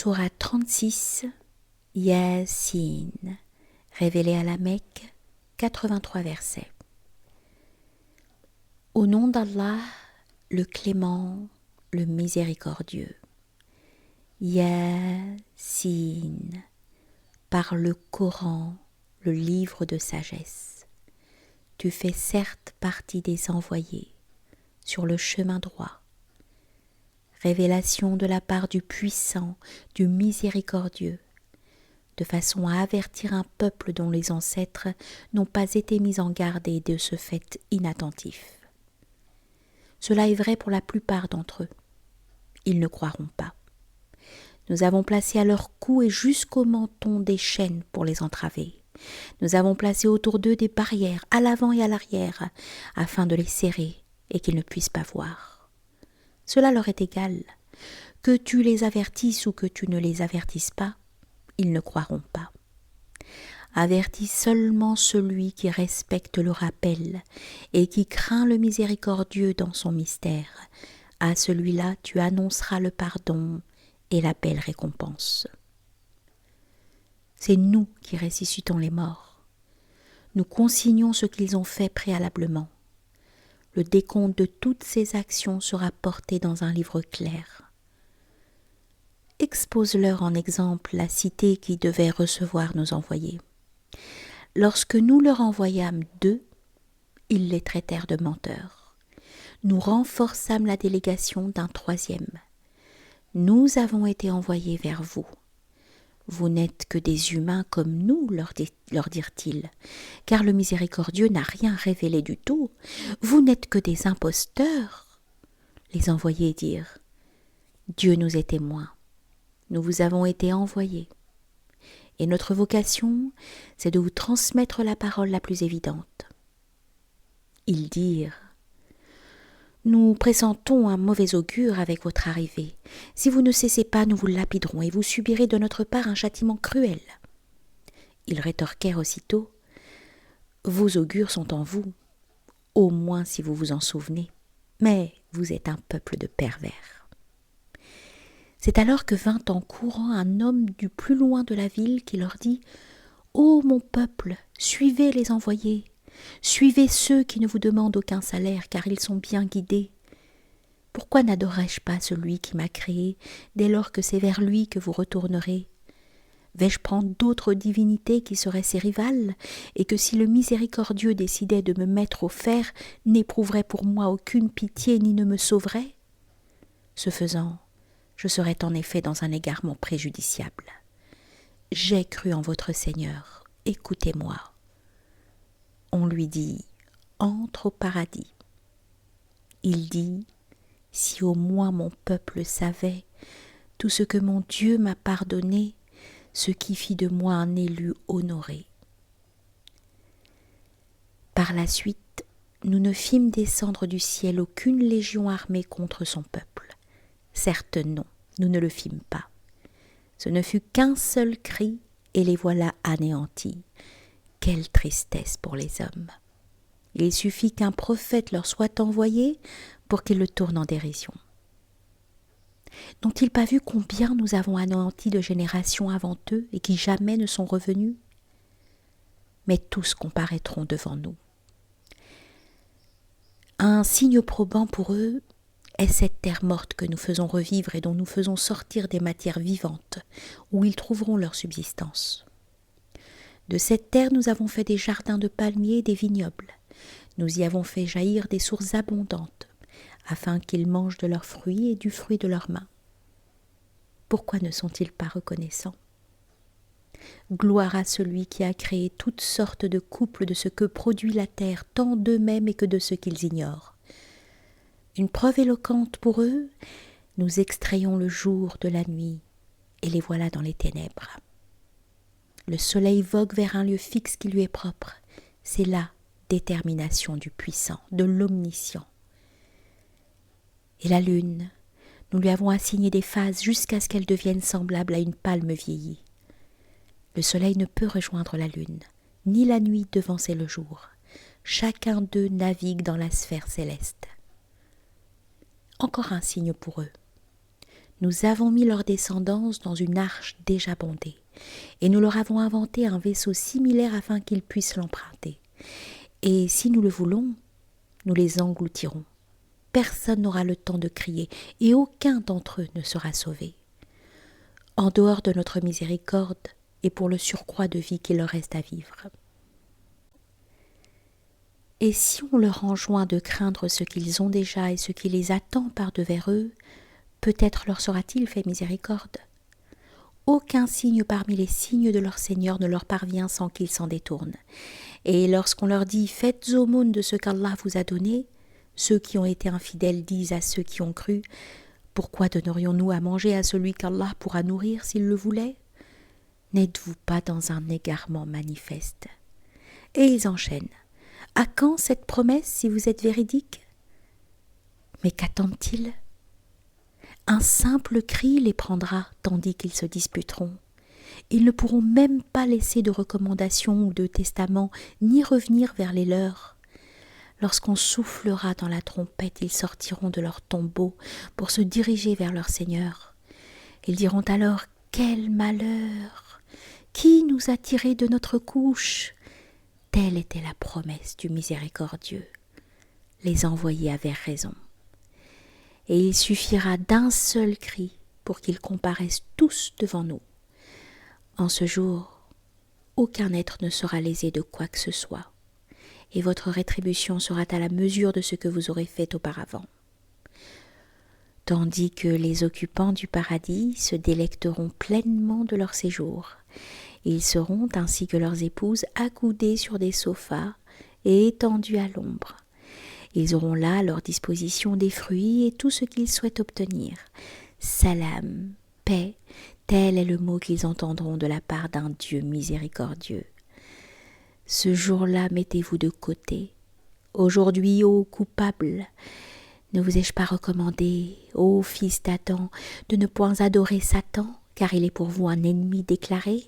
Sourate 36, Yasin, révélé à la Mecque, 83 versets. Au nom d'Allah, le clément, le miséricordieux. Yasin, par le Coran, le livre de sagesse. Tu fais certes partie des envoyés, sur le chemin droit. Révélation de la part du puissant, du miséricordieux, de façon à avertir un peuple dont les ancêtres n'ont pas été mis en garde et de ce fait inattentifs. Cela est vrai pour la plupart d'entre eux. Ils ne croiront pas. Nous avons placé à leur cou et jusqu'au menton des chaînes pour les entraver. Nous avons placé autour d'eux des barrières, à l'avant et à l'arrière, afin de les serrer et qu'ils ne puissent pas voir. Cela leur est égal. Que tu les avertisses ou que tu ne les avertisses pas, ils ne croiront pas. Avertis seulement celui qui respecte le rappel et qui craint le miséricordieux dans son mystère. À celui-là, tu annonceras le pardon et la belle récompense. C'est nous qui ressuscitons les morts. Nous consignons ce qu'ils ont fait préalablement. Le décompte de toutes ces actions sera porté dans un livre clair. Expose-leur en exemple la cité qui devait recevoir nos envoyés. Lorsque nous leur envoyâmes 2, ils les traitèrent de menteurs. Nous renforçâmes la délégation d'un 3e. Nous avons été envoyés vers vous. Vous n'êtes que des humains comme nous, leur dirent-ils, car le miséricordieux n'a rien révélé du tout. Vous n'êtes que des imposteurs. Les envoyés dirent, Dieu nous est témoin. Nous vous avons été envoyés. Et notre vocation, c'est de vous transmettre la parole la plus évidente. Ils dirent, nous pressentons un mauvais augure avec votre arrivée. Si vous ne cessez pas, nous vous lapiderons et vous subirez de notre part un châtiment cruel. Ils rétorquèrent aussitôt, vos augures sont en vous, au moins si vous vous en souvenez, mais vous êtes un peuple de pervers. C'est alors que vint en courant un homme du plus loin de la ville qui leur dit « Ô mon peuple, suivez les envoyés, suivez ceux qui ne vous demandent aucun salaire, car ils sont bien guidés. Pourquoi n'adorerais-je pas celui qui m'a créé, dès lors que c'est vers lui que vous retournerez ? Vais-je prendre d'autres divinités qui seraient ses rivales, et que si le miséricordieux décidait de me mettre au fer, n'éprouverait pour moi aucune pitié ni ne me sauverait ? Ce faisant, je serais en effet dans un égarement préjudiciable. J'ai cru en votre Seigneur, écoutez-moi. » On lui dit « Entre au paradis ». Il dit « Si au moins mon peuple savait tout ce que mon Dieu m'a pardonné, ce qui fit de moi un élu honoré. » Par la suite, nous ne fîmes descendre du ciel aucune légion armée contre son peuple. Certes non, nous ne le fîmes pas. Ce ne fut qu'un seul cri, et les voilà anéantis. Quelle tristesse pour les hommes! Il suffit qu'un prophète leur soit envoyé pour qu'ils le tournent en dérision. N'ont-ils pas vu combien nous avons anéanti de générations avant eux et qui jamais ne sont revenus ? Mais tous comparaîtront devant nous. Un signe probant pour eux est cette terre morte que nous faisons revivre et dont nous faisons sortir des matières vivantes, où ils trouveront leur subsistance. De cette terre, nous avons fait des jardins de palmiers et des vignobles. Nous y avons fait jaillir des sources abondantes, afin qu'ils mangent de leurs fruits et du fruit de leurs mains. Pourquoi ne sont-ils pas reconnaissants ? Gloire à celui qui a créé toutes sortes de couples de ce que produit la terre, tant d'eux-mêmes et que de ce qu'ils ignorent. Une preuve éloquente pour eux, nous extrayons le jour de la nuit, et les voilà dans les ténèbres. Le soleil vogue vers un lieu fixe qui lui est propre. C'est la détermination du puissant, de l'omniscient. Et la lune, nous lui avons assigné des phases jusqu'à ce qu'elle devienne semblable à une palme vieillie. Le soleil ne peut rejoindre la lune, ni la nuit devancer le jour. Chacun d'eux navigue dans la sphère céleste. Encore un signe pour eux. Nous avons mis leur descendance dans une arche déjà bondée, et nous leur avons inventé un vaisseau similaire afin qu'ils puissent l'emprunter. Et si nous le voulons, nous les engloutirons. Personne n'aura le temps de crier, et aucun d'entre eux ne sera sauvé. En dehors de notre miséricorde, et pour le surcroît de vie qu'il leur reste à vivre. Et si on leur enjoint de craindre ce qu'ils ont déjà et ce qui les attend par-devers eux, peut-être leur sera-t-il fait miséricorde. Aucun signe parmi les signes de leur Seigneur ne leur parvient sans qu'ils s'en détournent. Et lorsqu'on leur dit « Faites aumône de ce qu'Allah vous a donné », ceux qui ont été infidèles disent à ceux qui ont cru « Pourquoi donnerions-nous à manger à celui qu'Allah pourra nourrir s'il le voulait ?» N'êtes-vous pas dans un égarement manifeste? Et ils enchaînent. À quand cette promesse si vous êtes véridique? Mais qu'attendent-ils? Un simple cri les prendra tandis qu'ils se disputeront. Ils ne pourront même pas laisser de recommandation ou de testament, ni revenir vers les leurs. Lorsqu'on soufflera dans la trompette, ils sortiront de leur tombeau pour se diriger vers leur Seigneur. Ils diront alors « Quel malheur! Qui nous a tirés de notre couche ?» Telle était la promesse du miséricordieux. Les envoyés avaient raison. Et il suffira d'un seul cri pour qu'ils comparaissent tous devant nous. En ce jour, aucun être ne sera lésé de quoi que ce soit, et votre rétribution sera à la mesure de ce que vous aurez fait auparavant. Tandis que les occupants du paradis se délecteront pleinement de leur séjour. Ils seront, ainsi que leurs épouses, accoudés sur des sofas et étendus à l'ombre. Ils auront là à leur disposition des fruits et tout ce qu'ils souhaitent obtenir. Salam, paix, tel est le mot qu'ils entendront de la part d'un Dieu miséricordieux. Ce jour-là, mettez-vous de côté. Aujourd'hui, ô coupables, ne vous ai-je pas recommandé, ô fils d'Adam, de ne point adorer Satan, car il est pour vous un ennemi déclaré?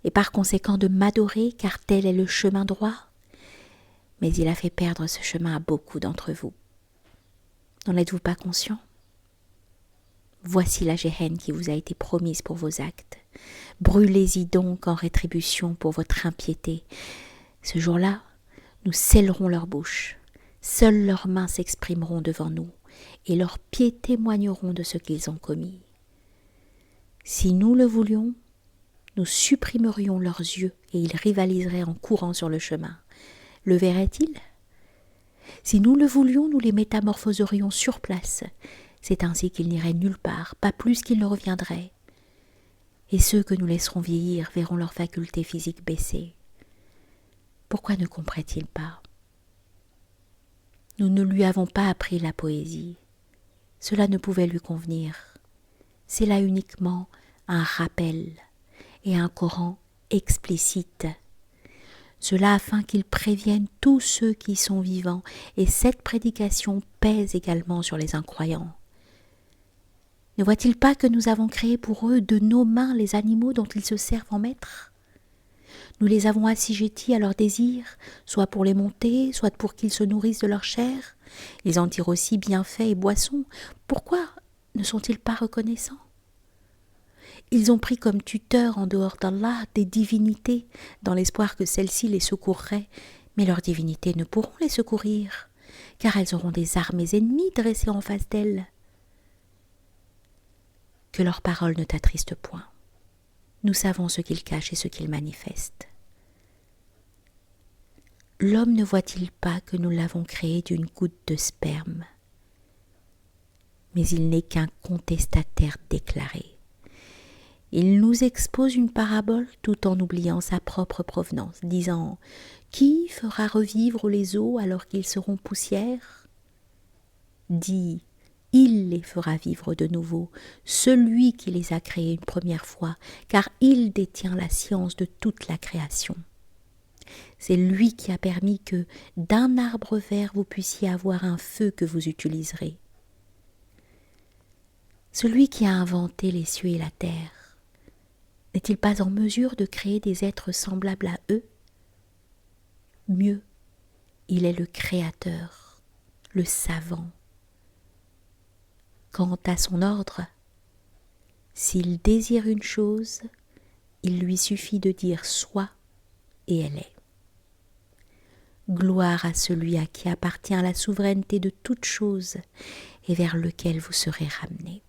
Et par conséquent de m'adorer, car tel est le chemin droit? Mais il a fait perdre ce chemin à beaucoup d'entre vous. N'en êtes-vous pas conscient? Voici la géhenne qui vous a été promise pour vos actes. Brûlez-y donc en rétribution pour votre impiété. Ce jour-là, nous scellerons leur bouche. Seules leurs mains s'exprimeront devant nous, et leurs pieds témoigneront de ce qu'ils ont commis. Si nous le voulions, nous supprimerions leurs yeux, et ils rivaliseraient en courant sur le chemin. Le verraient-ils? Si nous le voulions, nous les métamorphoserions sur place. C'est ainsi qu'ils n'iraient nulle part, pas plus qu'ils ne reviendraient. Et ceux que nous laisserons vieillir verront leurs facultés physiques baisser. Pourquoi ne comprend-il pas? Nous ne lui avons pas appris la poésie. Cela ne pouvait lui convenir. C'est là uniquement un rappel et un Coran explicite. Cela afin qu'il prévienne tous ceux qui sont vivants, et cette prédication pèse également sur les incroyants. Ne voit-il pas que nous avons créé pour eux de nos mains les animaux dont ils se servent en maîtres? Nous les avons assujettis à leurs désirs, soit pour les monter, soit pour qu'ils se nourrissent de leur chair. Ils en tirent aussi bienfaits et boissons. Pourquoi ne sont-ils pas reconnaissants? Ils ont pris comme tuteurs en dehors d'Allah des divinités, dans l'espoir que celles-ci les secourraient, mais leurs divinités ne pourront les secourir, car elles auront des armées ennemies dressées en face d'elles. Que leurs paroles ne t'attristent point. Nous savons ce qu'ils cachent et ce qu'ils manifestent. L'homme ne voit-il pas que nous l'avons créé d'une goutte de sperme? Mais il n'est qu'un contestataire déclaré. Il nous expose une parabole tout en oubliant sa propre provenance, disant « Qui fera revivre les eaux alors qu'ils seront poussière ?» Dit « Il les fera vivre de nouveau, celui qui les a créés une première fois, car il détient la science de toute la création. C'est lui qui a permis que d'un arbre vert vous puissiez avoir un feu que vous utiliserez. Celui qui a inventé les cieux et la terre, n'est-il pas en mesure de créer des êtres semblables à eux? Mieux, il est le créateur, le savant. Quant à son ordre, s'il désire une chose, il lui suffit de dire soit et elle est. Gloire à celui à qui appartient la souveraineté de toutes choses et vers lequel vous serez ramenés.